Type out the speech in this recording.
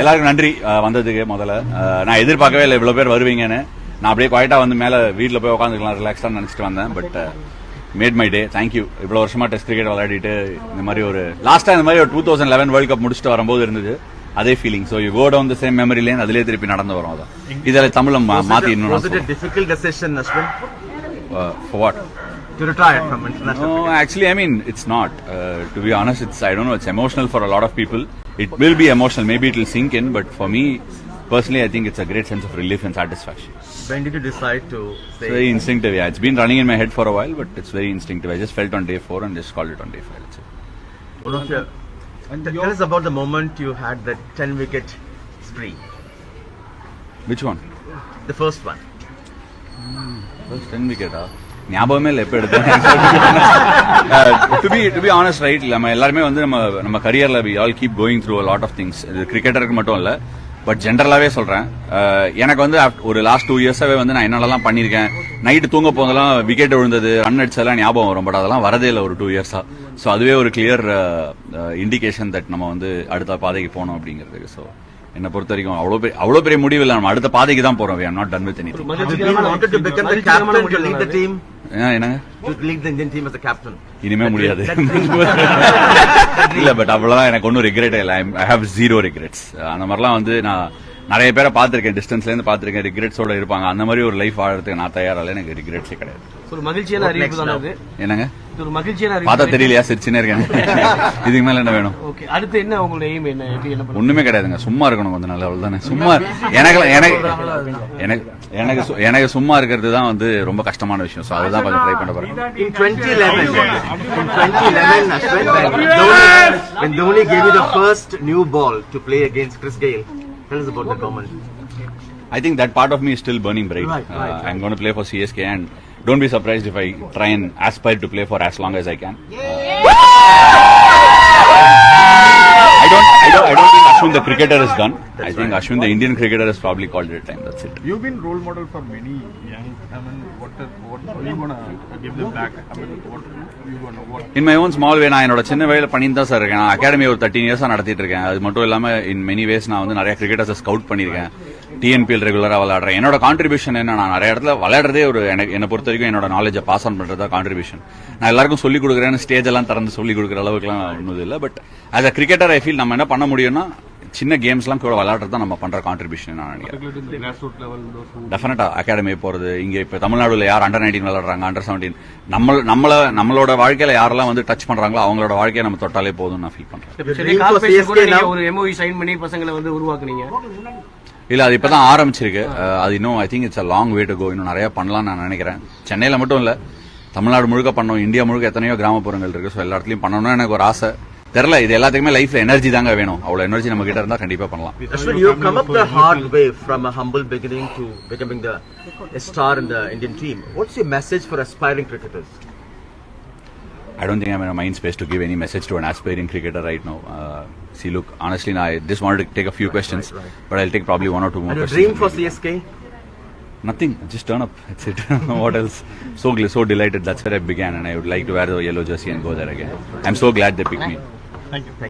எல்லாருக்கும் நன்றி வந்ததுக்கு. முதல்ல நான் எதிர்பார்க்கவே இல்லை இவ்வளவு பேர் வருவீங்கன்னு. நான் அப்படியே குவாய்ட்டா வந்து மேல வீட்டில் போய் உட்காந்துக்கலாம் ரிலாக்ஸா நினைச்சிட்டு வந்தேன். But made my day. Thank you. இவ்வளவு வருஷமா டெஸ்ட் கிரிக்கெட் விளையாடிட்டு இந்த மாதிரி ஒரு லாஸ்டா இந்த மாதிரி ஒரு 2011 வேர்ல்ட் கப் முடிச்சுட்டு வரும்போது இருந்தது அதே feeling. So you go down the same memory lane. அதிலே திருப்பி நடந்து வரும். அதான் இதில் தமிழ் மாத்தி இன்னும். Was it a difficult decision, Ashwin? For what? To retire from international cricket? No, actually, I mean, it's not. To be honest, I don't know, it's emotional for a lot of people. It will be emotional. Maybe it will sink in, but for me, personally, I think it's a great sense of relief and satisfaction. When did you decide to say? It's very instinctive, yeah. It's been running in my head for a while, but it's very instinctive. I just felt on day 4 and just called it on day 5. That's it. One of your, tell us about the moment you had that 10-wicket spree. Which one? The first one. First 10 wicket, ஞாபகமே இல்லை எப்ப எடுத்தேன். To be honest right, நம்ம எல்லாருமே வந்து நம்ம கரியர்ல we all keep going through a lot of things. இது கிரிக்கெட்டருக்கு மட்டும் இல்ல, பட் ஜென்ரலாவே சொல்றேன். எனக்கு வந்து ஒரு லாஸ்ட் 2 இயர்ஸாவே வந்து நான் என்னெல்லாம் பண்ணிருக்கேன். நைட்டு தூங்க போதெல்லாம் விக்கெட் விழுந்தது, ரன் அடிச்சதெல்லாம் ஞாபகம் வரும். பட் அதெல்லாம் வரதே இல்லை ஒரு 2 இயர்ஸா. ஸோ அதுவே ஒரு கிளியர் இண்டிகேஷன் தட் நம்ம வந்து அடுத்த பாதைக்கு போகணும் அப்படிங்கிறதுக்கு. ஸோ என்ன பொறுத்த வரைக்கும் அவ்வளவு பெரிய முடிவு இல்லை. நம்ம அடுத்த பாதைக்கு தான் போறோம். We are not done with anything. Wanted to become the captain to lead the team. என்னங்க? To lead the Indian team as a captain. இனிமே முடியாது. இல்ல, பட் அவ்வளவுதான். எனக்கு ஒன்னும் ரிக்ரெட் இல்லை. I have 0 regrets. அந்த மாதிரிலாம் வந்து நான் நிறைய பேரை பார்த்திருக்கேன், டிஸ்டன்ஸ்ல இருந்து பார்த்திருக்கேன், ரிக்ரெட்ஸோட இருப்பாங்க. அந்த மாதிரி ஒரு லைஃப் வாழறதுக்கு நான் தயாரால. எனக்கு ரிக்ரெட்ஸே கிடையாது. ஒரு மகிழ்ச்சியான அறிவிப்பு தான் அது. என்னங்க? ஒரு மகிழ்ச்சியான அறிவிப்பு. பார்த்தா தெரியலையா? சிரிச்சுனே இருக்கேன். இதுக்கு மேல என்ன வேணும்? ஓகே, அடுத்து என்ன உங்களுடைய எய்ம்? என்ன பண்ணணும்? ஒண்ணுமே கிடையாதுங்க. சும்மா இருக்கணும் கொஞ்ச நாள், அவ்வளவுதானே. சும்மா எனக்கு சும்மா இருக்கிறது தான் வந்து ரொம்ப கஷ்டமான விஷயம். சோ அதுதான் கொஞ்சம் ட்ரை பண்ண போறேன். In 2011, Ashwin, when Dhoni gave you the first new ball to play against Chris Gayle, tell us about that moment. I think that part of me is still burning bright. Right. I'm going to play for CSK, and don't be surprised if I try and aspire to play for as long as I can. I don't think Ashwin the cricketer is done. I think Ashwin the Indian cricketer has probably called it time. That's it. You've been role model for many young. I mean, what are you gonna give them back? I mean, what? In my own small way, நான் என்னோட சின்ன வயல பண்ணிட்டு தான் sir இருக்கேன். நான் academy ஒரு 13 இயர்ஸா நடத்திட்டு இருக்கேன். அது மட்டும் இல்லாம in many ways நான் வந்து நிறைய கிரிக்கெட்டர்ஸ் ஸ்கவுட் பண்ணிருக்கேன். TNPL ரெகுலரா விளையாடுறேன். என்னோட கான்ட்ரிபியூஷன் என்ன, நான் நிறைய இடத்துல விளையாடுறதே ஒரு என்னை பொறுத்த வரைக்கும் என்னோட நாலேஜை பாஸ் ஆன் பண்றதா கான்ட்ரிபியூஷன். நான் எல்லாருக்கும் சொல்லிக் கொடுக்குறேன்னு ஸ்டேஜ் எல்லாம் திறந்து சொல்லிக் கொடுக்குற அளவுக்குலாம் ஒன்றும் இல்லை. But as a cricketer I feel நம்ம என்ன பண்ண முடியும்னா சின்ன கேம்ஸ் எல்லாம் கூட விளையாடுறது தான் நம்ம பண்ற கான்ட்ரிபியூஷன் நான் நினைக்கிறேன். டெஃபினட்டா அகாடமி போறது, இங்க இப்ப தமிழ்நாடுல யார் அண்டர் 19 விளையாடுறாங்க, அண்டர் 17, நம்மளோட வாழ்க்கையில யாரெல்லாம் வந்து டச் பண்றாங்களோ அவங்களோட வாழ்க்கையை நம்ம தொட்டாலே போதும் நான் ஃபீல் பண்றேன். ஒரு MOU சைன் பண்ணி பசங்களை வந்து உருவாக்குனீங்க. இல்ல, அது இப்பதான் ஆரம்பிச்சிருக்கு. அது இன்னும் I think it's a long way to go. இன்னும் நிறைய பண்ணலாம் நான் நினைக்கிறேன். சென்னையில மட்டும் இல்ல, தமிழ்நாடு முழுக்க பண்ணோம், இந்தியா முழுக்க எத்தனையோ கிராமப்புறங்கள் இருக்கு. ஸோ எல்லா இடத்துலயும் பண்ணணும்னு எனக்கு ஒரு ஆசை. தெரியல, இது எல்லாத்துக்குமே லைஃப்ல எனர்ஜி தாங்க வேணும். அவ்வளவு எனர்ஜி நம்ம கிட்ட இருந்தா கண்டிப்பா பண்ணலாம். Ashwin, you have come up the hard way from a humble beginning to becoming a star in the Indian team. What's your message for aspiring cricketers? I don't think I'm in a mind space to give any message to an aspiring cricketer right now. See, look, honestly, I just wanted to take a few questions, but I'll take probably 1 or 2 more and questions. Dream for CSK? Nothing. Just turn up. That's it. What else? So delighted. That's where I began, and I would like to wear the yellow jersey and go there again. I'm so glad they picked me. Thank you.